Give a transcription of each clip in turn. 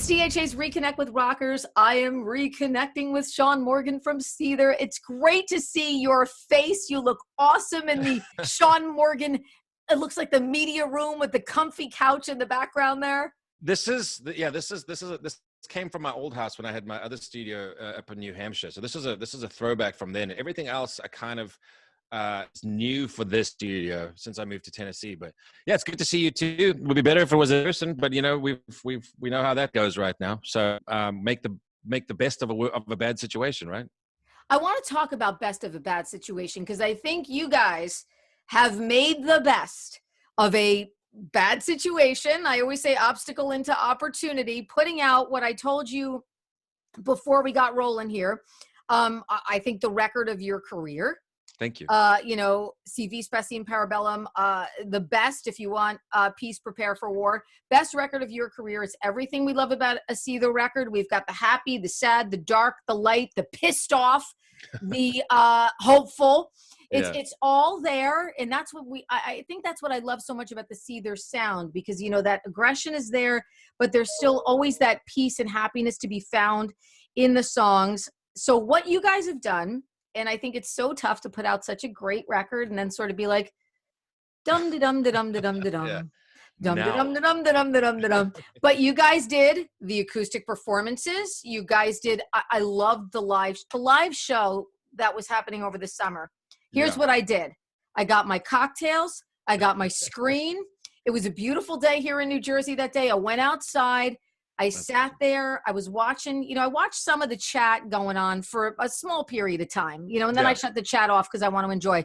WDHA's Reconnect with Rockers. I am reconnecting with Shaun Morgan from Seether. It's great to see your face. You look awesome in the Shaun Morgan. It looks like the media room with the comfy couch in the background there. This came from my old house when I had my other studio up in New Hampshire. So this is a throwback from then. Everything else I kind of it's new for this studio since I moved to Tennessee. But yeah, it's good to see you too. It would be better if it was in person, but you know, we know how that goes right now. So make the best of a bad situation, right? I want to talk about best of a bad situation because I think you guys have made the best of a bad situation. I always say obstacle into opportunity, putting out what I told you before we got rolling here. I think the record of your career. Thank you. You know, CV Specie and Parabellum, the best, if you want, Peace, Prepare for War. Best record of your career. It's everything we love about a Seether record. We've got the happy, the sad, the dark, the light, the pissed off, the hopeful. It's all there. And that's what I think that's what I love so much about the Seether sound, because, you know, that aggression is there, but there's still always that peace and happiness to be found in the songs. So what you guys have done, and I think it's so tough to put out such a great record and then sort of be like, dum de dum de dum de dum de dum, dum de dum de dum de dum de dum de dum. But you guys did the acoustic performances. You guys did. I loved the live show that was happening over the summer. Here's what I did. I got my cocktails. I got my screen. It was a beautiful day here in New Jersey that day. I went outside. I sat there, I was watching, you know, I watched some of the chat going on for a small period of time, you know, and then I shut the chat off because I want to enjoy.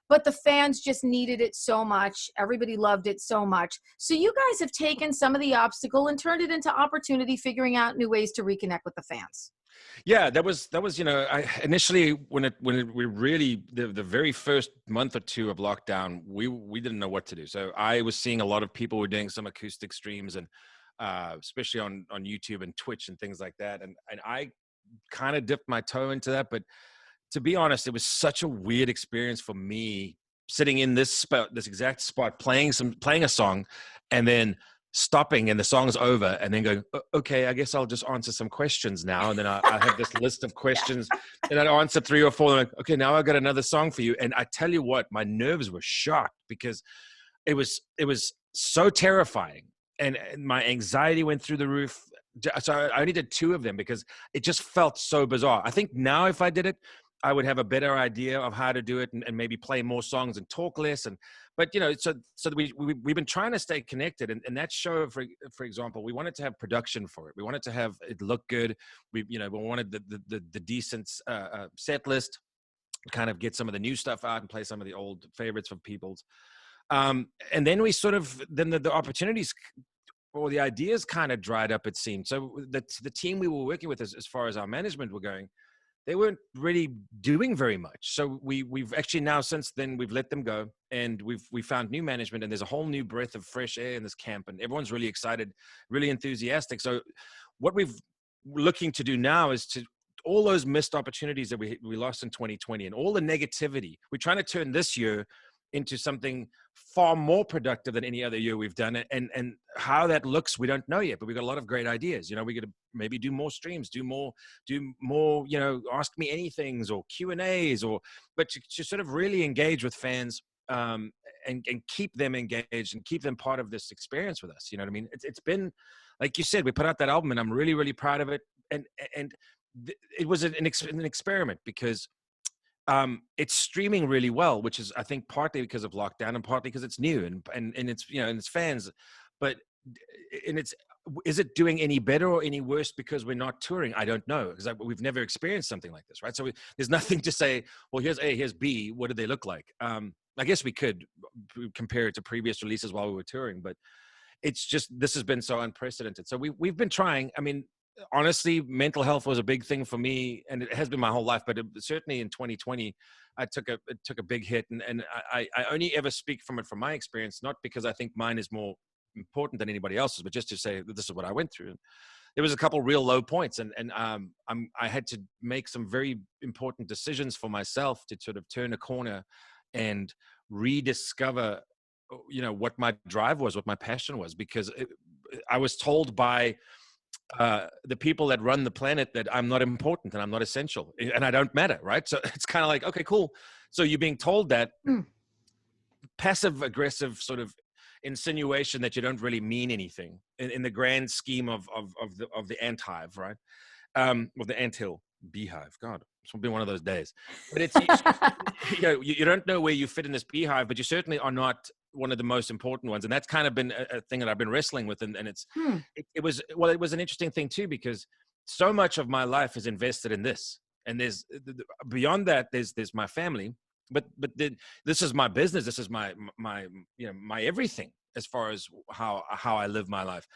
But the fans just needed it so much. Everybody loved it so much. So you guys have taken some of the obstacle and turned it into opportunity, figuring out new ways to reconnect with the fans. Yeah, that was, you know, I initially, when we really, the very first month or two of lockdown, we didn't know what to do. So I was seeing a lot of people were doing some acoustic streams and, especially on YouTube and Twitch and things like that. And I kind of dipped my toe into that. But to be honest, it was such a weird experience for me sitting in this exact spot, playing a song and then stopping and the song's over and then going, okay, I guess I'll just answer some questions now. And then I have this list of questions and I'd answer 3 or 4. And I'm like, okay, now I got another song for you. And I tell you what, my nerves were shot because it was so terrifying. And my anxiety went through the roof. So I only did 2 of them because it just felt so bizarre. I think now if I did it, I would have a better idea of how to do it and maybe play more songs and talk less. But you know, so we've been trying to stay connected. And that show, for example, we wanted to have production for it. We wanted to have it look good. We wanted the decent set list, kind of get some of the new stuff out and play some of the old favorites for people's. And then the opportunities or the ideas kind of dried up, it seemed. So the team we were working with, as far as our management were going, they weren't really doing very much. So we've actually now, since then, we've let them go and we found new management, and there's a whole new breath of fresh air in this camp, and everyone's really excited, really enthusiastic. So what we're looking to do now is to all those missed opportunities that we lost in 2020 and all the negativity, we're trying to turn this year into something far more productive than any other year we've done it. And how that looks, we don't know yet, but we've got a lot of great ideas. You know, we're going to maybe do more streams, do more, you know, ask me anythings or Q&As, but to sort of really engage with fans and keep them engaged and keep them part of this experience with us. You know what I mean? It's been, like you said, we put out that album and I'm really, really proud of it. And it was an experiment because it's streaming really well, which is, I think, partly because of lockdown and partly because it's new and it's, you know, and it's fans, but is it doing any better or any worse because we're not touring? I don't know, because we've never experienced something like this, right? So there's nothing to say, well, here's A, here's B, what do they look like? I guess we could compare it to previous releases while we were touring, but it's just, this has been so unprecedented. So we've been trying. I mean, honestly, mental health was a big thing for me, and it has been my whole life. But certainly in 2020, it took a big hit, and I only ever speak from my experience, not because I think mine is more important than anybody else's, but just to say that this is what I went through. There was a couple real low points, and I had to make some very important decisions for myself to sort of turn a corner and rediscover, you know, what my drive was, what my passion was, because I was told by the people that run the planet that I'm not important and I'm not essential and I don't matter, right? So it's kind of like, okay, cool. So you're being told that Mm. passive aggressive sort of insinuation that you don't really mean anything in the grand scheme of the ant hive, right? Or the anthill beehive. God, it's been one of those days. But it's you know, you don't know where you fit in this beehive, but you certainly are not one of the most important ones. And that's kind of been a thing that I've been wrestling with. And Hmm. it was an interesting thing too, because so much of my life is invested in this. And there's beyond that, there's my family, but this is my business. This is my you know, my everything as far as how I live my life.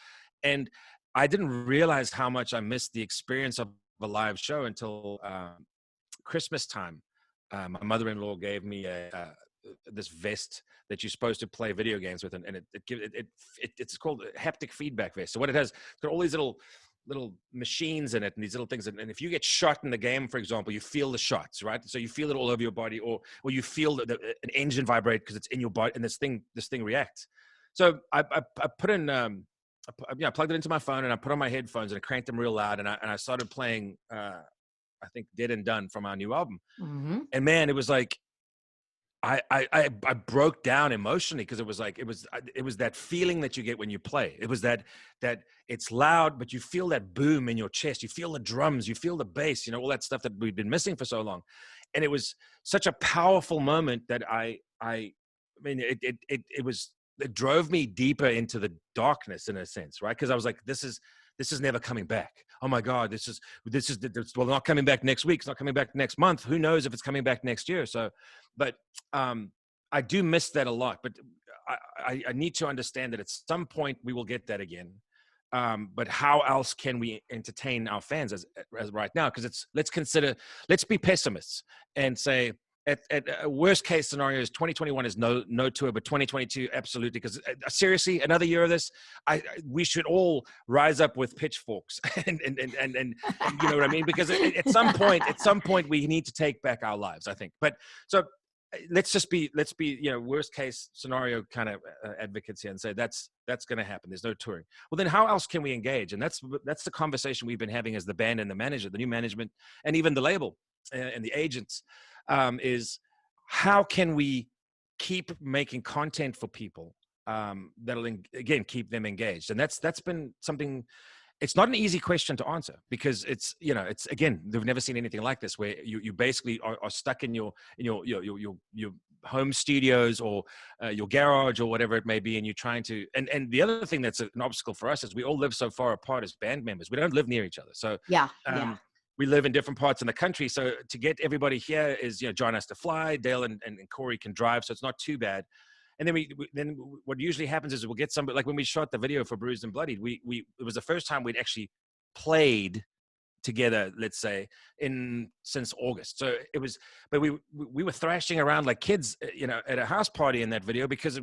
And I didn't realize how much I missed the experience of a live show until Christmas time. My mother-in-law gave me this vest that you're supposed to play video games with, and it's called a haptic feedback vest. So what it has, it's got all these little machines in it, and these little things. And if you get shot in the game, for example, you feel the shots, right? So you feel it all over your body, or you feel an engine vibrate because it's in your body, and this thing reacts. So I put in. I plugged it into my phone and I put on my headphones and I cranked them real loud, and I started playing I think Dead and Done from our new album. Mm-hmm. And man, it was like I broke down emotionally, because it was that feeling that you get when you play. It was that it's loud, but you feel that boom in your chest. You feel the drums, you feel the bass, you know, all that stuff that we've been missing for so long. And it was such a powerful moment that I mean, it drove me deeper into the darkness in a sense, right? Because I was like, this is never coming back. Oh my God, this is well, not coming back next week. It's not coming back next month. Who knows if it's coming back next year? So, but I do miss that a lot. But I need to understand that at some point we will get that again. But how else can we entertain our fans as right now? Because let's be pessimists and say, at worst case scenario is 2021 is no tour, but 2022 absolutely. Because seriously, another year of this, we should all rise up with pitchforks and you know what I mean? Because at some point we need to take back our lives, I think. But so let's be you know, worst case scenario kind of advocates here and say that's going to happen. There's no touring. Well, then how else can we engage? And that's the conversation we've been having as the band and the manager, the new management, and even the label and the agents. Is how can we keep making content for people that'll again keep them engaged? And that's been something. It's not an easy question to answer, because it's, you know, it's, again, they've never seen anything like this, where you basically are stuck in your home studios or your garage or whatever it may be, and you're trying to. And the other thing that's an obstacle for us is we all live so far apart as band members. We don't live near each other, so Yeah. we live in different parts of the country. So to get everybody here is, you know, John has to fly, Dale and Corey can drive, so it's not too bad. And then then what usually happens is we'll get somebody, like when we shot the video for Bruised and Bloodied, it was the first time we'd actually played together, let's say, since August. So it was, but we were thrashing around like kids, you know, at a house party in that video, because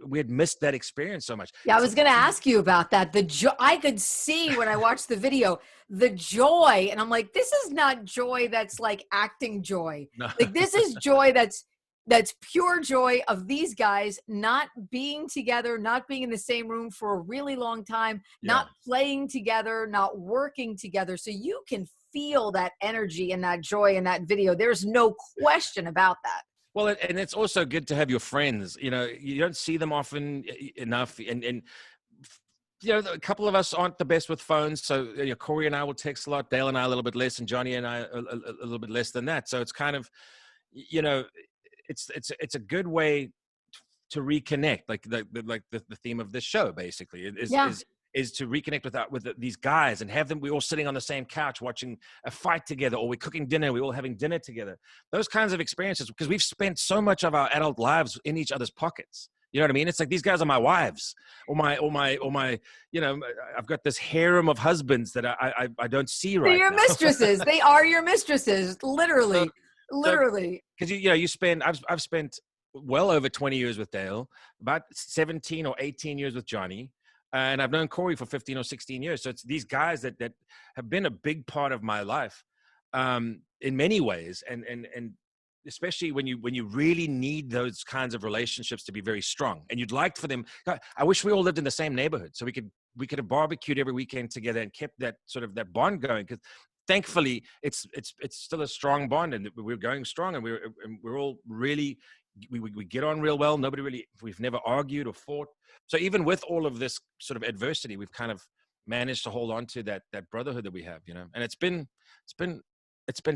we had missed that experience so much. Yeah, I was going to ask you about that. I could see when I watched the video, the joy, and I'm like, this is not joy that's like acting joy. No. Like, this is joy that's pure joy of these guys not being together, not being in the same room for a really long time, not playing together, not working together. So you can feel that energy and that joy in that video. There's no question about that. Well, and it's also good to have your friends. You know, you don't see them often enough, and you know, a couple of us aren't the best with phones. So, you know, Corey and I will text a lot, Dale and I a little bit less, and Johnny and I a little bit less than that. So it's kind of, you know, it's a good way to reconnect, like the theme of this show basically is to reconnect with these guys and have them. We're all sitting on the same couch watching a fight together, or we're cooking dinner. We're all having dinner together. Those kinds of experiences, because we've spent so much of our adult lives in each other's pockets. You know what I mean? It's like these guys are my wives, or my. You know, I've got this harem of husbands that I don't see right now. They're your mistresses. They are your mistresses, literally. Literally. Because I've spent well over 20 years with Dale, about 17 or 18 years with Johnny, and I've known Corey for 15 or 16 years. So it's these guys that have been a big part of my life in many ways. And especially when you really need those kinds of relationships to be very strong, and you'd like for them. God, I wish we all lived in the same neighborhood so we could have barbecued every weekend together and kept that sort of that bond going. Because thankfully, it's still a strong bond, and we're going strong, and we're all really we get on real well. We've never argued or fought. So even with all of this sort of adversity, we've kind of managed to hold on to that brotherhood that we have, and it's been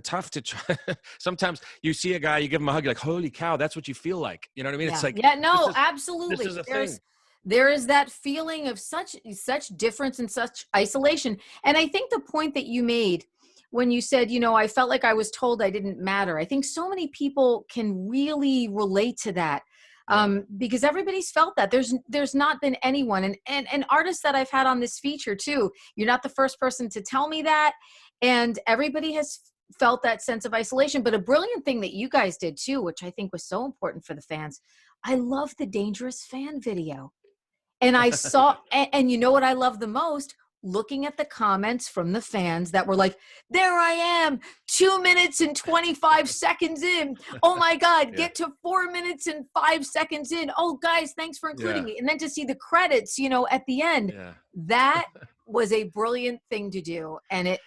tough to try. Sometimes you see a guy, you give him a hug, you're like, holy cow, that's what you feel like. You know what I mean? Yeah. It's like, Yeah, no, this absolutely. is a thing. There is that feeling of such difference and such isolation. And I think the point that you made when you said, I felt like I was told I didn't matter. I think so many people can really relate to that. Yeah. Because everybody's felt that. There's not been anyone, and artists that I've had on this feature too. You're not the first person to tell me that, and everybody has felt that sense of isolation. But a brilliant thing that you guys did too, which I think was so important for the fans. I love the Dangerous Fan video. And I saw, and you know what I love the most? Looking at the comments from the fans that were like, there I am, 2 minutes and 25 seconds in. Oh my God, Yeah. get to 4 minutes and 5 seconds in. Oh, guys, thanks for including Yeah. me. And then to see the credits, at the end, Yeah. that was a brilliant thing to do. And it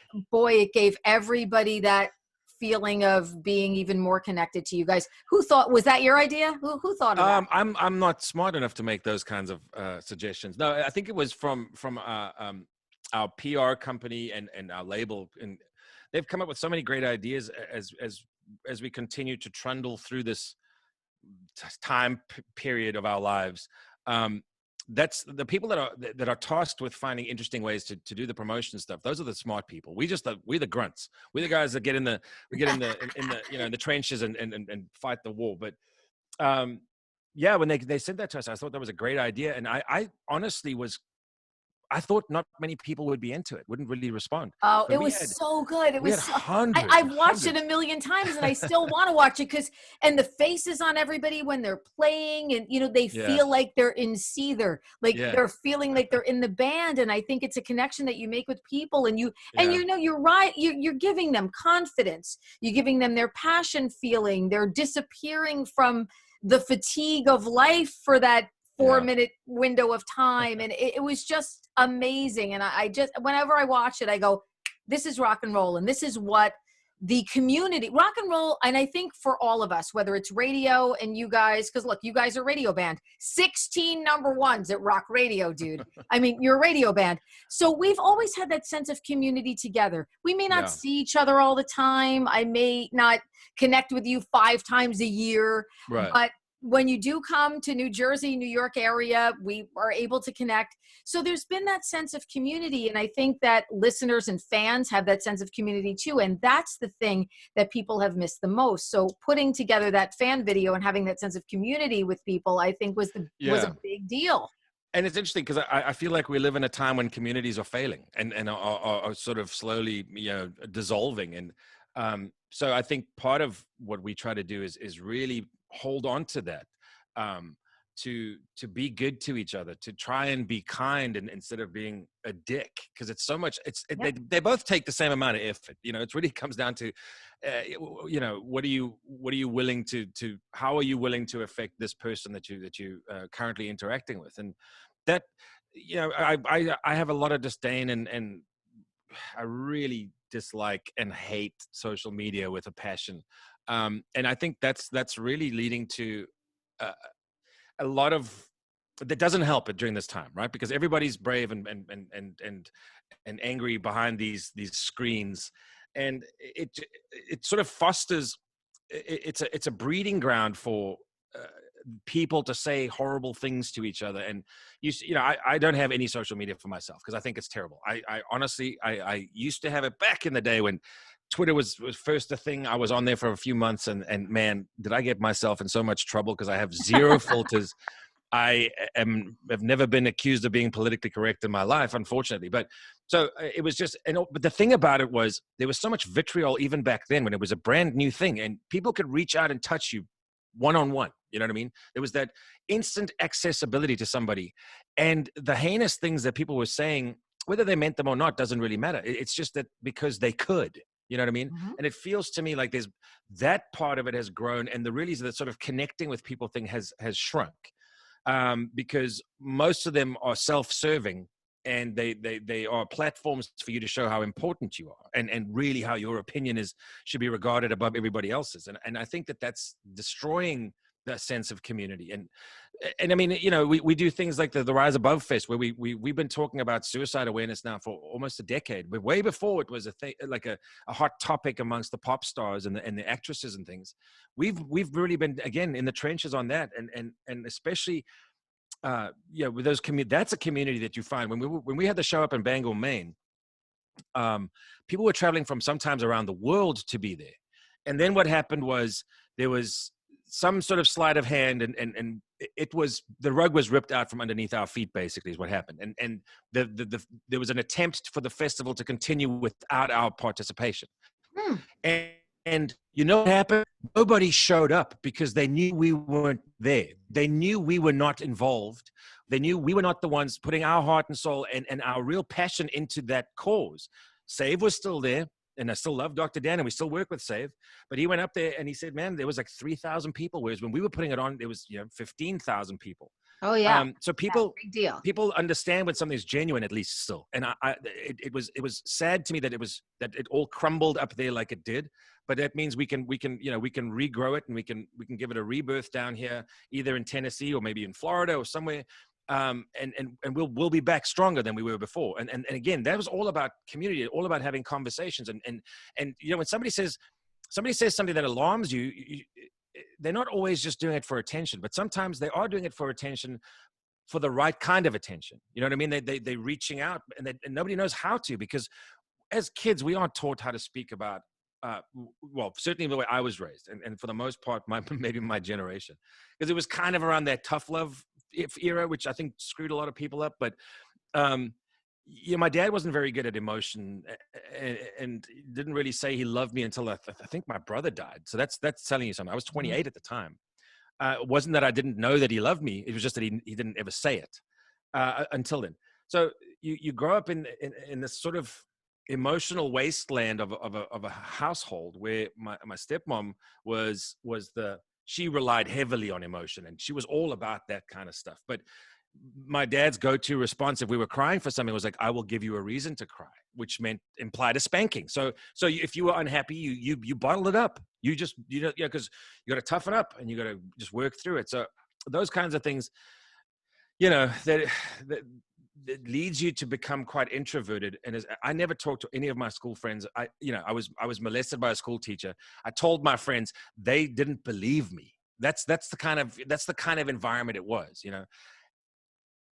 gave everybody that feeling of being even more connected to you guys. Was that your idea? Who thought of that? I'm not smart enough to make those kinds of suggestions. No, I think it was from our PR company and our label, and they've come up with so many great ideas as we continue to trundle through this time period of our lives. That's the people that are tasked with finding interesting ways to do the promotion stuff. Those are the smart people. We're the grunts. We're the guys that get in the in the trenches and fight the war. But yeah, when they said that to us, I thought that was a great idea, and I honestly I thought not many people would be into it, wouldn't really respond. Oh, But it was so good. we had hundreds I've and watched it a hundreds. million times and I still want to watch it and the faces on everybody when they're playing and, they Yeah, feel like they're in Seether, like yeah, they're feeling like they're in the band. And I think it's a connection that you make with people and yeah, you're right. You're giving them confidence. You're giving them their passion feeling. They're disappearing from the fatigue of life for that 4 minute window of time. And it was just amazing. And I just, whenever I watch it, I go, this is rock and roll. And this is what the community, rock and roll. And I think for all of us, whether it's radio and you guys, because look, you guys are a radio band, 16 number ones at rock radio, dude. I mean, you're a radio band. So we've always had that sense of community together. We may not yeah. see each other all the time. I may not connect with you 5 times a year, Right. but when you do come to New Jersey, New York area, we are able to connect. So there's been that sense of community. And I think that listeners and fans have that sense of community too. And that's the thing that people have missed the most. So putting together that fan video and having that sense of community with people, I think was a big deal. And it's interesting because I feel like we live in a time when communities are failing and are sort of slowly, dissolving. And so I think part of what we try to do is really hold on to that, to be good to each other, to try and be kind and instead of being a dick, because it's so much. They both take the same amount of effort. It really comes down to, what are you willing to how are you willing to affect this person that you currently interacting with, and that I have a lot of disdain and I really dislike and hate social media with a passion. And I think that's really leading to a lot of that doesn't help it during this time, right? Because everybody's brave and angry behind these screens, and it sort of fosters. It's a breeding ground for people to say horrible things to each other. And I don't have any social media for myself because I think it's terrible. I honestly I used to have it back in the day when Twitter was first a thing. I was on there for a few months and man, did I get myself in so much trouble because I have zero filters. Have never been accused of being politically correct in my life, unfortunately. But so it was just, but the thing about it was there was so much vitriol even back then when it was a brand new thing and people could reach out and touch you one-on-one. You know what I mean? There was that instant accessibility to somebody, and the heinous things that people were saying, whether they meant them or not, doesn't really matter. It's just that because they could. You know what I mean? Mhm. And it feels to me like there's that part of it has grown, and the sort of connecting with people thing has shrunk, because most of them are self-serving, and they are platforms for you to show how important you are, and really how your opinion should be regarded above everybody else's. And I think that that's destroying that sense of community. And I mean, you know, we do things like the Rise Above Fest, where we've been talking about suicide awareness now for almost a decade, but way before it was a thing, like a hot topic amongst the pop stars and the actresses and things. We've really been, again, in the trenches on that, and especially yeah, with those that's a community that you find when we had the show up in Bangor, Maine. People were traveling from sometimes around the world to be there. And then what happened was there was some sort of sleight of hand, and it was, the rug was ripped out from underneath our feet, basically, is what happened. And there was an attempt for the festival to continue without our participation. Hmm. And you know what happened? Nobody showed up because they knew we weren't there. They knew we were not involved. They knew we were not the ones putting our heart and soul and our real passion into that cause. Save was still there, and I still love Dr. Dan, and we still work with Save. But he went up there and he said, man, there was like 3,000 people, whereas when we were putting it on, there was 15,000 people. Oh yeah. So Yeah, big deal. people understand when something's genuine, at least still. And it was sad to me that it all crumbled up there like it did. But that means we can regrow it, and we can give it a rebirth down here, either in Tennessee or maybe in Florida or somewhere. And we'll be back stronger than we were before. And again, that was all about community, all about having conversations. And you know, when somebody says something that alarms you, they're not always just doing it for attention, but sometimes they are doing it for attention, for the right kind of attention. You know what I mean? They're reaching out, and nobody knows how to, because as kids, we aren't taught how to speak about, well, certainly the way I was raised, and for the most part, maybe my generation, because it was kind of around that tough love era, which I think screwed a lot of people up. But yeah, my dad wasn't very good at emotion, and didn't really say he loved me until I think my brother died. So that's telling you something. I was 28 at the time. It wasn't that I didn't know that he loved me. It was just that he didn't ever say it until then. So you grow up in this sort of emotional wasteland of a household where my stepmom she relied heavily on emotion, and she was all about that kind of stuff. But my dad's go-to response if we were crying for something was like, I will give you a reason to cry, which implied a spanking. So if you were unhappy, you bottle it up. You just, because you got to toughen up and you got to just work through it. So those kinds of things, that leads you to become quite introverted. And I never talked to any of my school friends. I was molested by a school teacher. I told my friends, they didn't believe me. That's the kind of environment it was,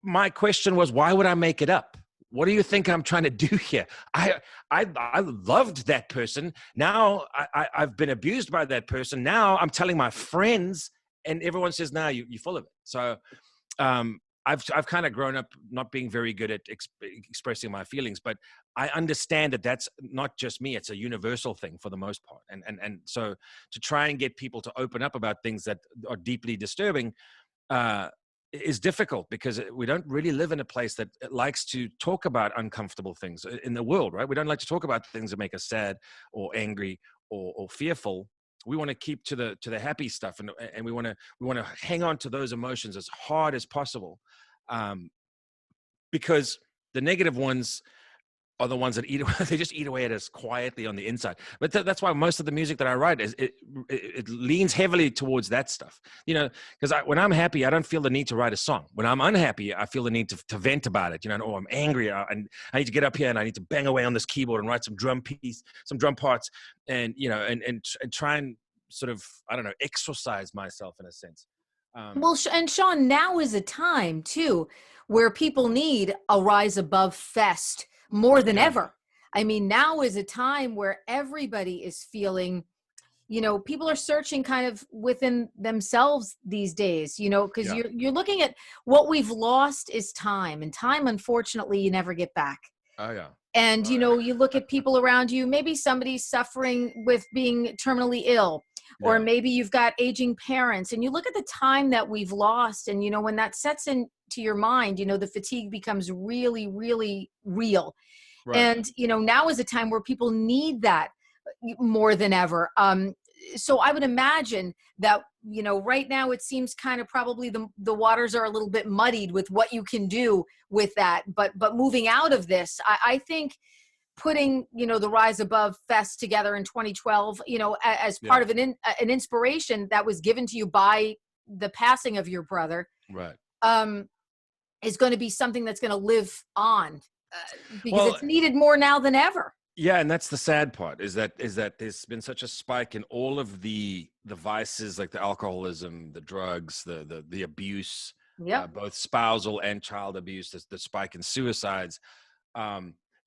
My question was, why would I make it up? What do you think I'm trying to do here? I loved that person. Now I've been abused by that person. Now I'm telling my friends, and everyone says, "No, you're full of it." So I've kind of grown up not being very good at expressing my feelings, but I understand that that's not just me; it's a universal thing for the most part. And so to try and get people to open up about things that are deeply disturbing is difficult, because we don't really live in a place that likes to talk about uncomfortable things in the world, right? We don't like to talk about things that make us sad or angry or fearful. We want to keep to the happy stuff, and we want to hang on to those emotions as hard as possible, because the negative ones are the ones that they just eat away at us quietly on the inside. But that's why most of the music that I write it leans heavily towards that stuff, because when I'm happy, I don't feel the need to write a song. When I'm unhappy, I feel the need to vent about it, or I'm angry and I need to get up here and I need to bang away on this keyboard and write some drum parts, and try and sort of, I don't know, exercise myself in a sense. Well, and Shaun, now is a time too where people need a Rise Above Fest more than ever. I mean, now is a time where everybody is feeling, people are searching kind of within themselves these days, because you're looking at what we've lost is time, and time, unfortunately, you never get back. Oh yeah. And, you look at people around you, maybe somebody's suffering with being terminally ill, or maybe you've got aging parents, and you look at the time that we've lost. And, when that sets into your mind, the fatigue becomes really, really real. Right. And, now is a time where people need that. more than ever. So I would imagine that, right now it seems kind of probably the waters are a little bit muddied with what you can do with that. But moving out of this, I think putting, the Rise Above Fest together in 2012, as part of an inspiration that was given to you by the passing of your brother, Right. is going to be something that's going to live on, because Well, it's needed more now than ever. yeah, and that's the sad part is that there's been such a spike in all of the vices, like the alcoholism, the drugs, the abuse, Yep. both spousal and child abuse, the spike in suicides.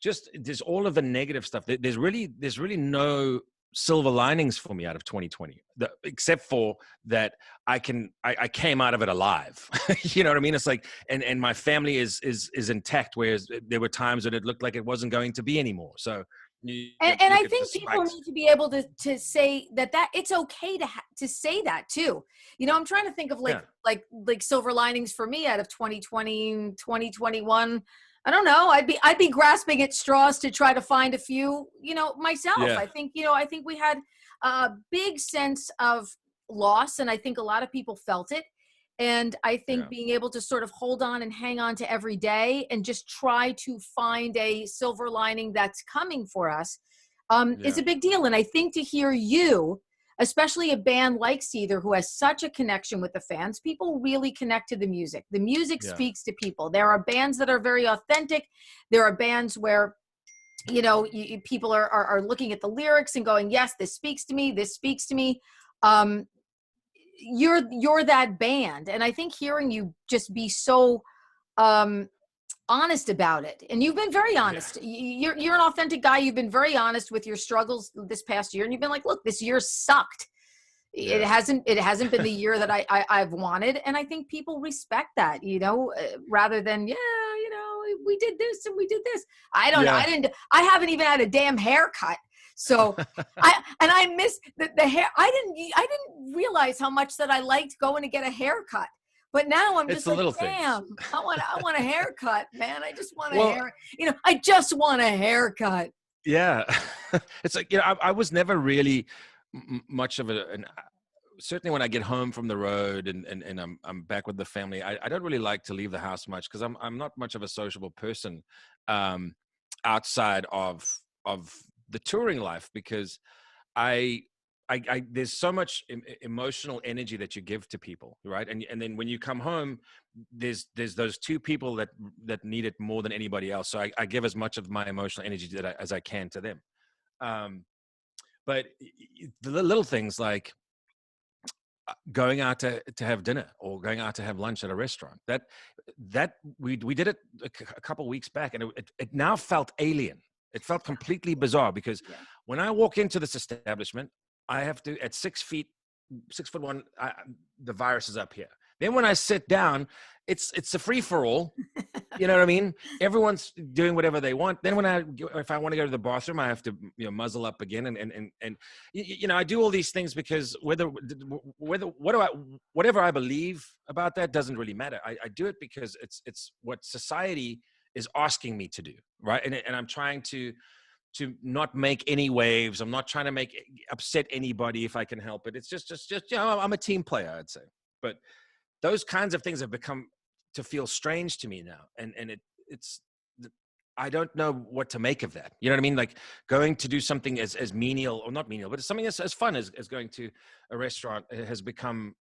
Just there's all of the negative stuff. There's really no silver linings for me out of 2020, except for that I came out of it alive. You know what I mean? It's like, and my family is intact, whereas there were times when it looked like it wasn't going to be anymore. So and I think people need to be able to say that it's okay to say that too. I'm trying to think of like silver linings for me out of 2020, 2021. I don't know. I'd be grasping at straws to try to find a few, myself. Yeah. I think we had a big sense of loss, and I think a lot of people felt it. And I think being able to sort of hold on and hang on to every day and just try to find a silver lining that's coming for us is a big deal. And I think to hear you, especially a band like Seether, who has such a connection with the fans, people really connect to the music. The music speaks to people. There are bands that are very authentic. There are bands where, people are looking at the lyrics and going, yes, this speaks to me. This speaks to me. You're that band. And I think hearing you just be so honest about it, and you've been very honest. You're an authentic guy. You've been very honest with your struggles this past year, and you've been like, look, this year sucked. It hasn't been the year that I've wanted. And I think people respect that, rather than, we did this and we did this. I don't know. I haven't even had a damn haircut. So I miss the hair. I didn't realize how much that I liked going to get a haircut. But now I'm just like, damn, I want a haircut, man. I just want a hair. I just want a haircut. Yeah. It's like, I was never really much of certainly when I get home from the road and I'm back with the family, I don't really like to leave the house much, because I'm not much of a sociable person outside of the touring life, because I there's so much emotional energy that you give to people, right? And then when you come home, there's those two people that need it more than anybody else. So I give as much of my emotional energy as I can to them. But the little things like going out to have dinner or going out to have lunch at a restaurant, that we did it a couple of weeks back, and it now felt alien. It felt completely bizarre, because when I walk into this establishment, I have to, at 6'1", the virus is up here. Then when I sit down, it's a free for all. You know what I mean? Everyone's doing whatever they want. Then if I want to go to the bathroom, I have to muzzle up again, and I do all these things because whatever I believe about that doesn't really matter. I do it because it's what society is asking me to do, right? And I'm trying to not make any waves. I'm not trying to upset anybody if I can help it. It's just I'm a team player, I'd say. But those kinds of things have become to feel strange to me now, and it's I don't know what to make of that. You know what I mean? Like going to do something as menial, or not menial, but it's something as fun as going to a restaurant has become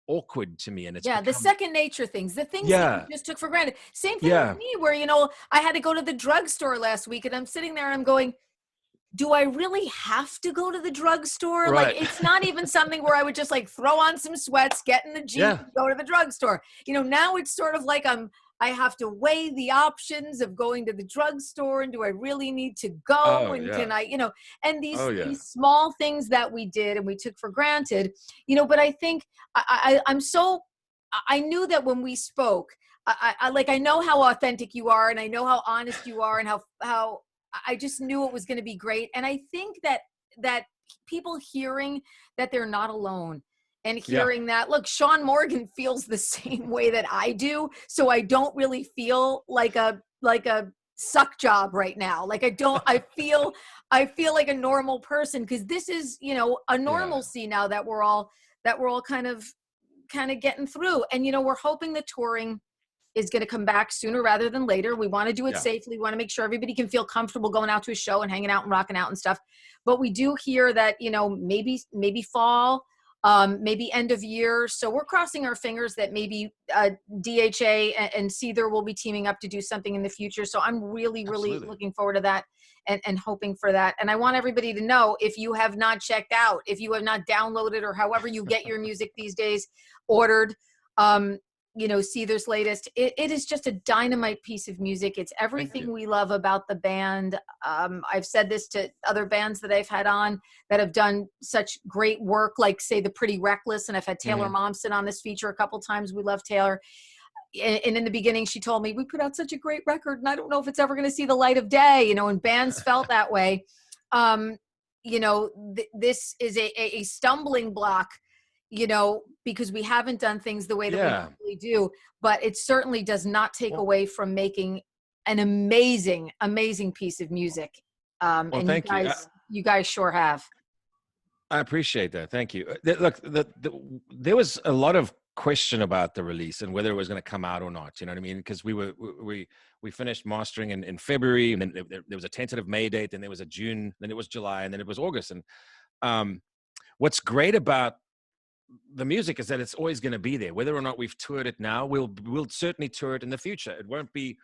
awkward to me. And it's the second nature things, the things that you just took for granted. Same thing with me, where I had to go to the drugstore last week, and I'm sitting there and I'm going, do I really have to go to the drugstore? Right. Like, it's not even something where I would just like throw on some sweats, get in the Jeep, and go to the drugstore. Now it's sort of like I have to weigh the options of going to the drugstore, and do I really need to go? Can I, and these small things that we did and we took for granted, but I think I knew that when we spoke, I know how authentic you are, and I know how honest you are, and how I just knew it was going to be great. And I think that people hearing that they're not alone, and hearing that, look, Shaun Morgan feels the same way that I do. So I don't really feel like a suck job right now. Like I feel like a normal person, because this is, you know, a Yeah. normalcy now that we're all kind of getting through. And, you know, we're hoping the touring is going to come back sooner rather than later. We want to do it Yeah. safely. We want to make sure everybody can feel comfortable going out to a show and hanging out and rocking out and stuff. But we do hear that, you know, maybe fall, maybe end of year. So we're crossing our fingers that maybe DHA and Seether will be teaming up to do something in the future. So I'm really Absolutely. looking forward to that, and hoping for that. And I want everybody to know, if you have not checked out, if you have not downloaded, or however you get your music these days, ordered, you know, Seether's latest, it is just a dynamite piece of music. It's Thank you. everything we love about the band. I've said this to other bands that I've had on that have done such great work, like say the Pretty Reckless, and I've had Taylor Mhm. Momsen on this feature a couple times. We love Taylor. And in the beginning, she told me, we put out such a great record, and I don't know if it's ever going to see the light of day, you know, and bands felt that way. You know, this is a stumbling block, you know, because we haven't done things the way that we Yeah. normally do, but it certainly does not take Well, away from making an amazing piece of music. well, And thank you. you guys sure have. I appreciate that. Thank you. Look, there was a lot of question about the release and whether it was going to come out or not. You know what I mean? Because we finished mastering in February, and then there was a tentative May date, then there was a June, then it was July, and then it was August. And um, what's great about the music is that it's always going to be there. Whether or not we've toured it now, we'll certainly tour it in the future. It won't be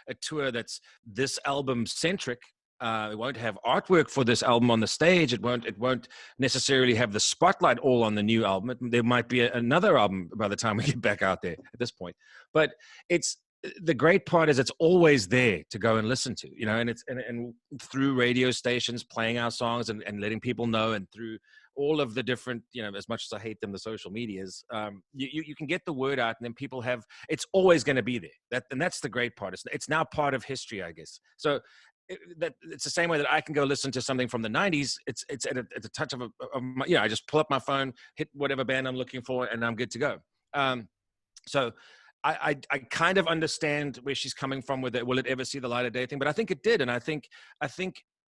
a tour that's this album centric. It won't have artwork for this album on the stage. It won't necessarily have the spotlight all on the new album. There might be another album by the time we get back out there at this point. But it's the great part is it's always there to go and listen to, you know, and it's and through radio stations playing our songs and letting people know, and through all of the different, you know, as much as I hate them, the social medias, you can get the word out, and then people have, it's always going to be there. That's the great part. It's now part of history, I guess. So it's the same way that I can go listen to something from the 90s. It's at a touch of I just pull up my phone, hit whatever band I'm looking for, and I'm good to go. So I kind of understand where she's coming from with it. Will it ever see the light of day thing? But I think it did. And I think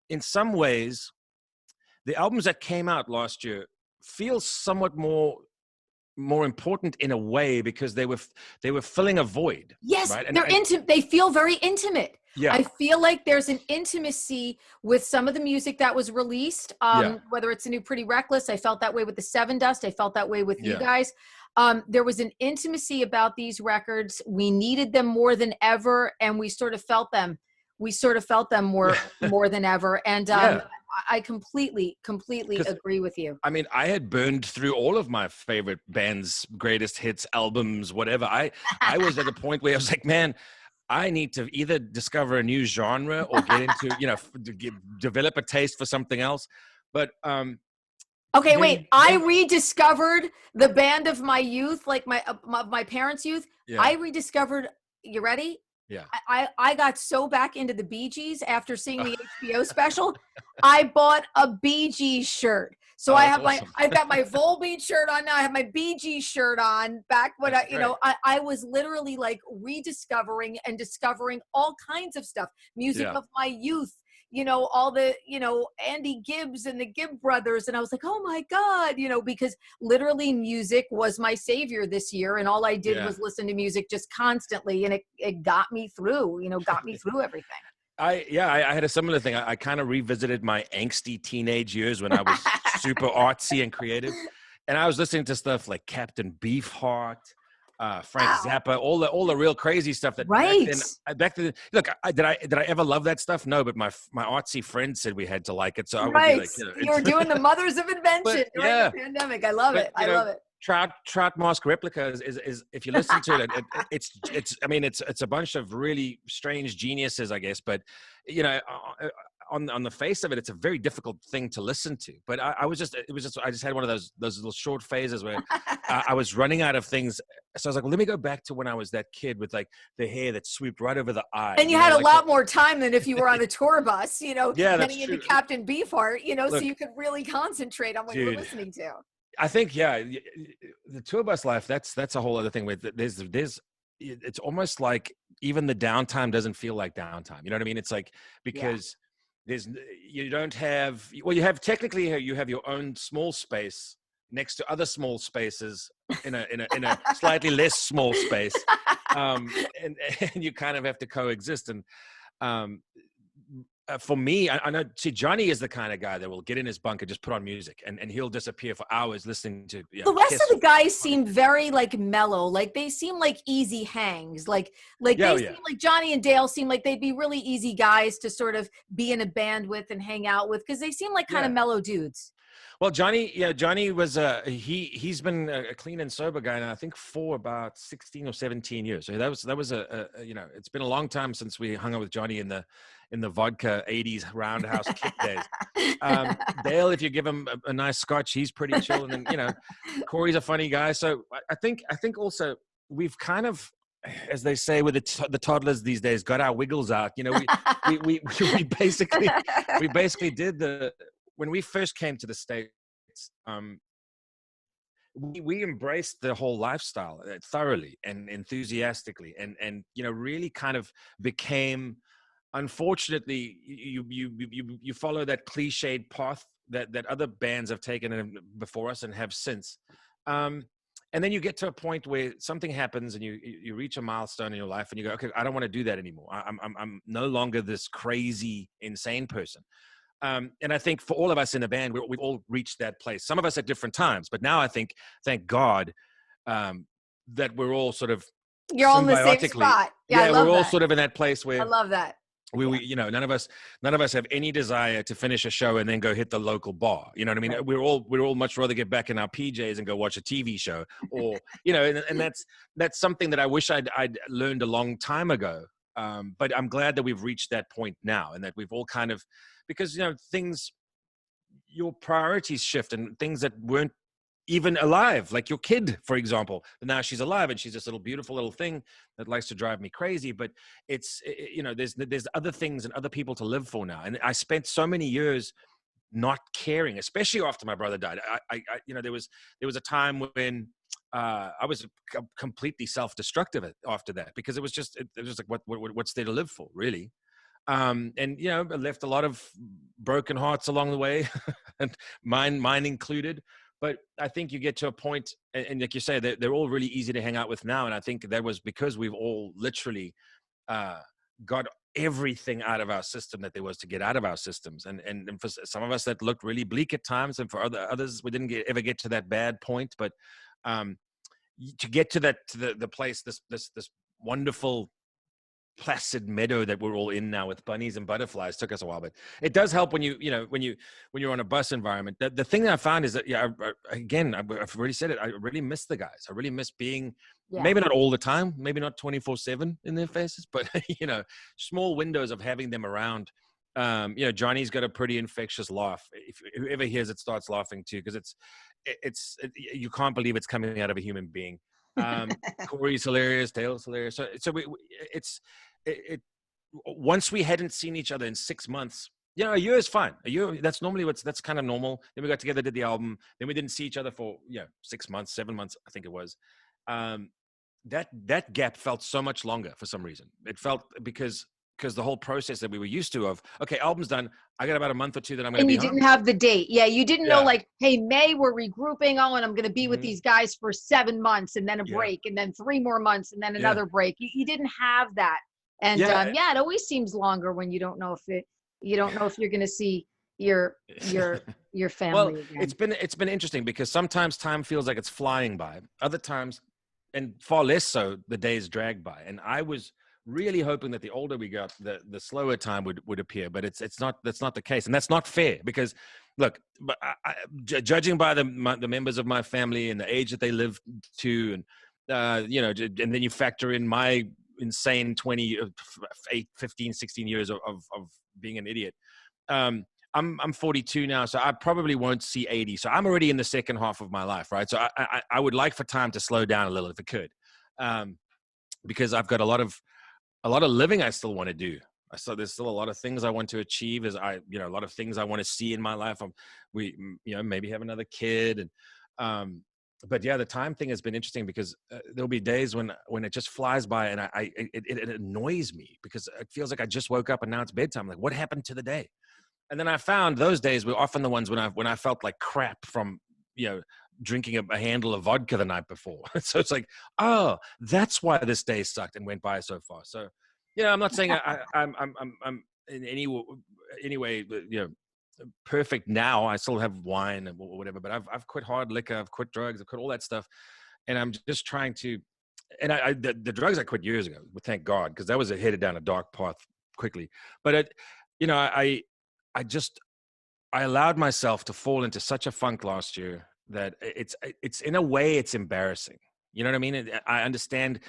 in some ways, the albums that came out last year feel somewhat more important in a way, because they were filling a void. Yes, Right. they're intimate. They feel very intimate. Yeah. I feel like there's an intimacy with some of the music that was released. Yeah. Whether it's a new Pretty Reckless, I felt that way with the Seven Dust. I felt that way with you Yeah. guys. There was an intimacy about these records. We needed them more than ever, and we sort of felt them. More than ever. And Yeah. I completely agree with you. I mean, I had burned through all of my favorite bands' greatest hits albums, whatever. I was at a point where I was like, man, I need to either discover a new genre or get into, you know, develop a taste for something else. But okay, wait. I rediscovered the band of my youth, like my parents' youth. Yeah. I rediscovered. You ready? Yeah. I got so back into the Bee Gees after seeing the HBO special. I bought a Bee Gees shirt. So I have awesome. I've got my Volbeat shirt on now. I have my Bee Gees shirt on. Back when I was literally like rediscovering and discovering all kinds of stuff, music of my youth. You know, all the, you know, Andy Gibbs and the Gibb brothers. And I was like, oh my God, you know, because literally music was my savior this year. And all I did was listen to music just constantly. And it got me through, you know, got me through everything. I had a similar thing. I kind of revisited my angsty teenage years when I was super artsy and creative. And I was listening to stuff like Captain Beefheart, Frank Zappa, all the real crazy stuff that back then. Look, did I ever love that stuff? No, but my artsy friend said we had to like it, so I would be like, you were doing the mothers of invention during the pandemic. I love it. I love it. Trout Mask Replica is if you listen to it, it's I mean it's a bunch of really strange geniuses, I guess, but you know. On the face of it, it's a very difficult thing to listen to. But I just had one of those little short phases where I was running out of things. So I was like, well, let me go back to when I was that kid with like the hair that swooped right over the eye. And you had a lot more time than if you were on a tour bus, you know, getting into Captain Beefheart, you know, so you could really concentrate on what you were listening to. I think, the tour bus life, that's a whole other thing. With there's it's almost like even the downtime doesn't feel like downtime. You know what I mean? It's like, Yeah. because you don't have, well, you have technically, you have your own small space next to other small spaces in a slightly less small space. And and you kind of have to coexist. And um for me, I know, see, Johnny is the kind of guy that will get in his bunk and just put on music, and he'll disappear for hours listening to, The rest of Kiss. the guys seem very like mellow, like they seem like easy hangs, like Yeah, they oh, yeah. seem like Johnny and Dale seem like they'd be really easy guys to sort of be in a band with and hang out with, because they seem like kind of Yeah. mellow dudes. Well, Johnny, yeah, Johnny was he's been a clean and sober guy, and I think for about 16 or 17 years. So that was it's been a long time since we hung out with Johnny in the vodka 80s roundhouse kick days. Dale, if you give him a nice scotch, he's pretty chill. And then, Corey's a funny guy. So I think also we've kind of, as they say with the toddlers these days, got our wiggles out. We basically did when we first came to the States, we embraced the whole lifestyle thoroughly and enthusiastically, and really kind of became, unfortunately, you follow that cliched path that other bands have taken before us and have since. And then you get to a point where something happens and you reach a milestone in your life and you go, okay, I don't want to do that anymore. I'm no longer this crazy, insane person. And I think for all of us in the band, we've all reached that place. Some of us at different times, but now I think, thank God, that we're all sort of You're all in the same symbiotically, spot. Yeah, I we're love all that. sort of in that place I where love that. none of us have any desire to finish a show and then go hit the local bar. You know what I mean? Right. We're all much rather get back in our PJs and go watch a TV show, or and that's something that I wish I'd learned a long time ago. But I'm glad that we've reached that point now, and that we've all kind of, because your priorities shift, and things that weren't even alive, like your kid, for example. But now she's alive, and she's this little beautiful little thing that likes to drive me crazy. But there's other things and other people to live for now. And I spent so many years not caring, especially after my brother died. There was a time when I was completely self-destructive after that, because it was like, what's there to live for, really? And I left a lot of broken hearts along the way, and mine included. But I think you get to a point, and like you say, they're all really easy to hang out with now. And I think that was because we've all literally got everything out of our system that there was to get out of our systems. And for some of us, that looked really bleak at times, and for others, we didn't ever get to that bad point. But to get to the place, this wonderful placid meadow that we're all in now with bunnies and butterflies, took us a while. But it does help when you're on a bus environment. The thing that I found is that, I've already said it, I really miss the guys. I really miss being, maybe not all the time, maybe not 24/7 in their faces, but small windows of having them around. Johnny's got a pretty infectious laugh. If whoever hears it starts laughing too, because it's you can't believe it's coming out of a human being. Corey's hilarious, Dale's hilarious. So once we hadn't seen each other in 6 months. A year is fine. A year, that's normally that's kind of normal. Then we got together, did the album. Then we didn't see each other for 6 months, 7 months, I think it was. That gap felt so much longer for some reason. It felt because the whole process that we were used to of, okay, album's done, I got about a month or two that I'm going to be home. And you didn't have the date. Yeah, you didn't know, like, hey, May, we're regrouping. Oh, and I'm going to be with these guys for 7 months, and then a break, and then 3 more months, and then another break. You didn't have that. And it always seems longer when you don't know if you're going to see your family. Well, again. it's been interesting, because sometimes time feels like it's flying by. Other times, and far less so, the days drag by. And I was really hoping that the older we got, the slower time would appear, but that's not the case, and that's not fair. Because look, judging by the members of my family and the age that they live to, and and then you factor in my insane 15, 16 years of being an idiot. I'm 42 now, so I probably won't see 80. So I'm already in the second half of my life, right? So I would like for time to slow down a little if it could, because I've got a lot of living I still want to do. So there's still a lot of things I want to achieve, a lot of things I want to see in my life. We maybe have another kid, and but yeah, the time thing has been interesting because there'll be days when it just flies by, and it annoys me because it feels like I just woke up and now it's bedtime. Like, what happened to the day? And then I found those days were often the ones when I felt like crap from, drinking a handle of vodka the night before. So it's like, oh, that's why this day sucked and went by so fast. So, I'm not saying I'm in any way, perfect now. I still have wine and whatever, but I've quit hard liquor, I've quit drugs, I've quit all that stuff, and I'm just trying to. And the drugs I quit years ago, but thank God, because that was headed down a dark path quickly. But I just I allowed myself to fall into such a funk last year that it's in a way it's embarrassing. You know what I mean? I understand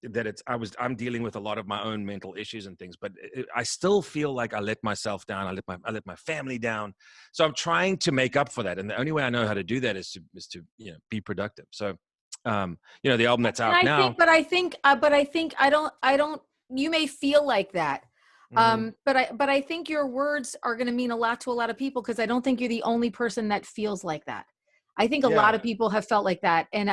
that I'm dealing with a lot of my own mental issues and things, but I still feel like I let myself down. I let my family down. So I'm trying to make up for that, and the only way I know how to do that is to be productive. So the album that's And out now. but I don't. You may feel like that, but I think your words are going to mean a lot to a lot of people, because I don't think you're the only person that feels like that. I think a lot Yeah, of people have felt like that, and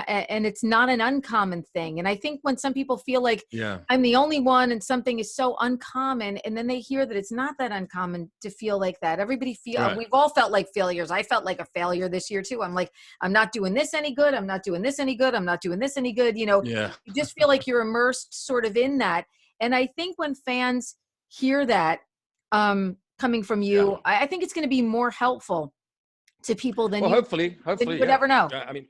it's not an uncommon thing. And I think when some people feel like yeah, I'm the only one and something is so uncommon, and then they hear that it's not that uncommon to feel like that. right. We've all felt like failures. I felt like a failure this year too. I'm like, I'm not doing this any good. I'm not doing this any good. I'm not doing this any good. Yeah, You just feel like you're immersed sort of in that. And I think when fans hear that, coming from yeah. you, I think it's going to be more helpful to people Well, than you hopefully, would yeah. ever know. I mean,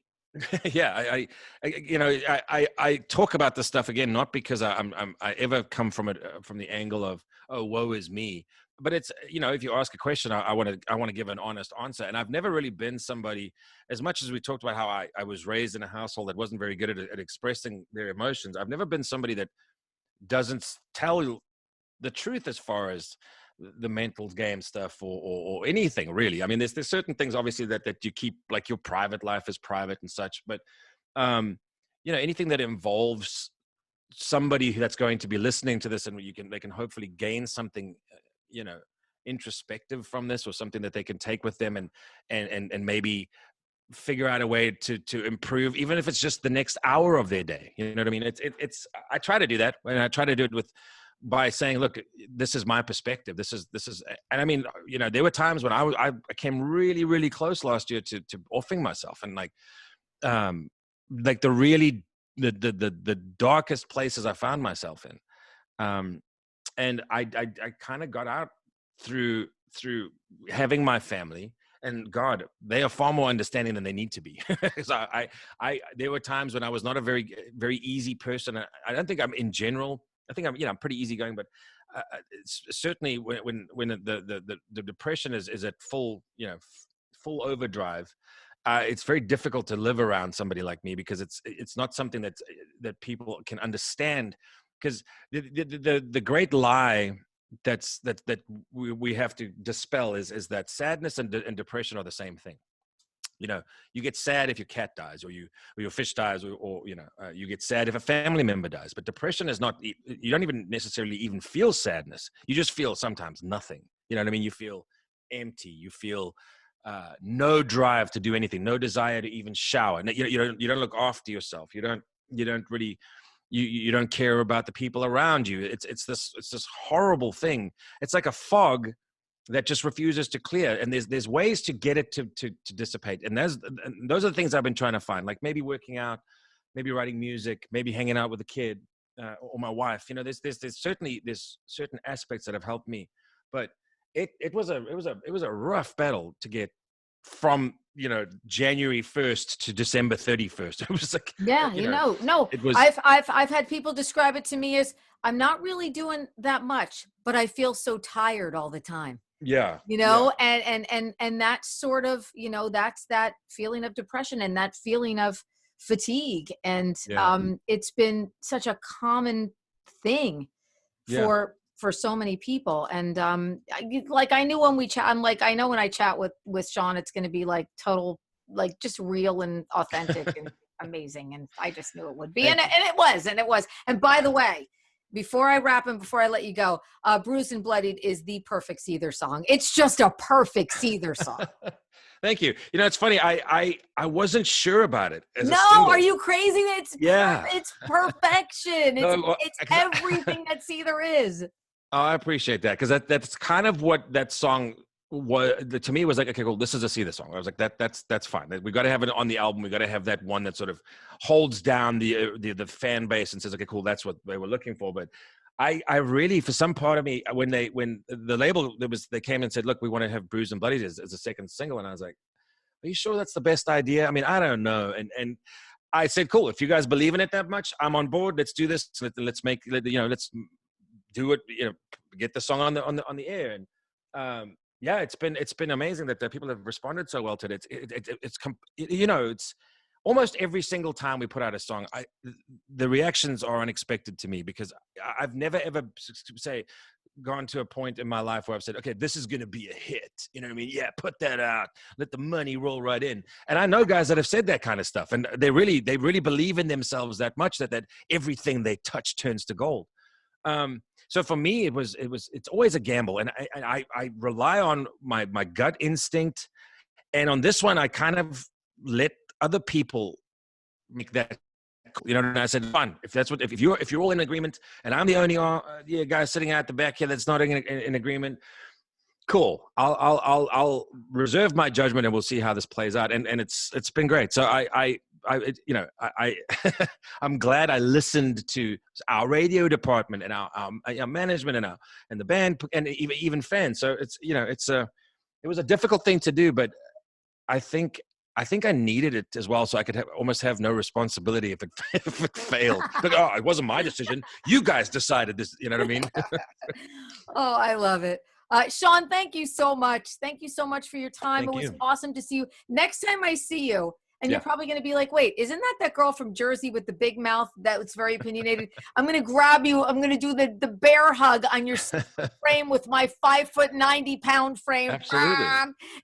yeah. I talk about this stuff again, not because I ever come from it from the angle of, oh, woe is me, but it's, if you ask a question, I want to give an honest answer, and I've never really been somebody, as much as we talked about how I was raised in a household that wasn't very good at expressing their emotions. I've never been somebody that doesn't tell the truth as far as the mental game stuff or anything really. I mean, there's certain things obviously that you keep, like your private life is private and such, but anything that involves somebody that's going to be listening to this, and they can hopefully gain something, you know, introspective from this, or something that they can take with them and maybe figure out a way to improve, even if it's just the next hour of their day. You know what I mean? It's I try to do that, and I try to do it by saying, look, this is my perspective. This is, and I mean, there were times when I came really, really close last year to offing myself, and like the really, the darkest places I found myself in. And I kind of got out through having my family, and God, they are far more understanding than they need to be. So there were times when I was not a very, very easy person. I don't think I'm in general. I think I'm pretty easygoing, but certainly when the depression is at full, full overdrive, it's very difficult to live around somebody like me, because it's not something that people can understand. Because the great lie that we have to dispel is that sadness and depression are the same thing. You get sad if your cat dies, or your fish dies, or you get sad if a family member dies. But depression is not, you don't even necessarily even feel sadness. You just feel sometimes nothing. You know what I mean? You feel empty. You feel no drive to do anything, no desire to even shower. You don't look after yourself. You don't really, you don't care about the people around you. It's this horrible thing. It's like a fog that just refuses to clear, and there's ways to get it to dissipate, and those are the things I've been trying to find, like maybe working out, maybe writing music, maybe hanging out with a kid, or my wife. There's certain aspects that have helped me, but it was a rough battle to get from January 1st to December 31st. It was like, Yeah, no, it was. I've had people describe it to me as, I'm not really doing that much, but I feel so tired all the time. Yeah, yeah, And that's sort of, that's that feeling of depression and that feeling of fatigue. And yeah, it's been such a common thing yeah. for so many people. And I knew when we chat, I know when I chat with Shaun, it's going to be like total, like just real and authentic and amazing. And I just knew it would be. And Thank you. it was. And by the way, before I wrap and before I let you go, Bruised and Bloodied is the perfect Seether song. It's just a perfect Seether song. Thank you. You know, it's funny. I wasn't sure about it as a No, single. are you crazy? Yeah. It's perfection. It's No, well, it's everything that Seether is. Oh, I appreciate that because that's kind of what that song was. To me, it was like, okay, cool, this is a See the song. I was like, that's fine. We got to have it on the album. We got to have that one that sort of holds down the fan base and says, okay, cool, that's what they were looking for. But I really, for some part of me, when the label they came and said, look, we want to have Bruised and Bloody as a second single, and I was like, are you sure that's the best idea? I mean, I don't know. And I said, cool, if you guys believe in it that much, I'm on board. Let's do this. Let's do it, get the song on the air. And yeah, it's been amazing that the people have responded so well to it. It's almost every single time we put out a song, the reactions are unexpected to me because I've never ever gone to a point in my life where I've said, okay, this is going to be a hit. You know what I mean? Yeah, put that out. Let the money roll right in. And I know guys that have said that kind of stuff, and they really believe in themselves that much that everything they touch turns to gold. So for me, it's always a gamble, and I rely on my gut instinct. And on this one, I kind of let other people make that. And I said, fine. If you're all in agreement, and I'm the only guy sitting out the back here that's not in agreement, cool. I'll reserve my judgment, and we'll see how this plays out. And it's been great. So I'm glad I listened to our radio department and our management and the band and even fans. So it was a difficult thing to do, but I think I needed it as well, so I could almost have no responsibility if it failed. Like, oh, it wasn't my decision. You guys decided this. You know what I mean? Oh, I love it. Shaun, thank you so much. Thank you so much for your time. Thank it was you. awesome to see you. Next time I see you, and you're probably going to be like, wait, isn't that girl from Jersey with the big mouth that was very opinionated? I'm going to grab you. I'm going to do the bear hug on your frame with my 5'90" frame. Absolutely.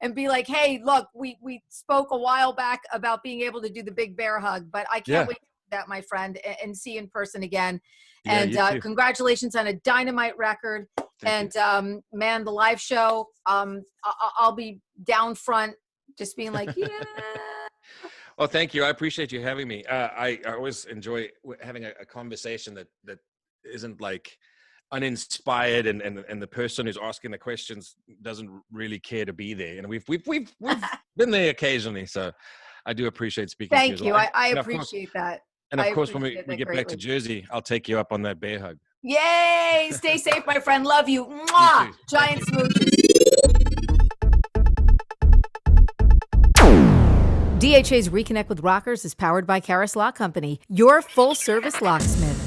And be like, hey, look, we spoke a while back about being able to do the big bear hug, but I can't wait to do that, my friend, and see you in person again. Yeah, And congratulations on a dynamite record. Thank you. Man, the live show, I'll be down front just being like, yeah. Well, thank you. I appreciate you having me. I always enjoy having a conversation that isn't like uninspired, and the person who's asking the questions doesn't really care to be there. And we've been there occasionally, so I do appreciate speaking. Thank to you. Well. I appreciate that. And of course, when we get back to Jersey, I'll take you up on that bear hug. Yay! Stay safe, my friend. Love you. Mwah! Giant smooches. DHA's Reconnect with Rockers is powered by Karis Lock Company, your full-service locksmith.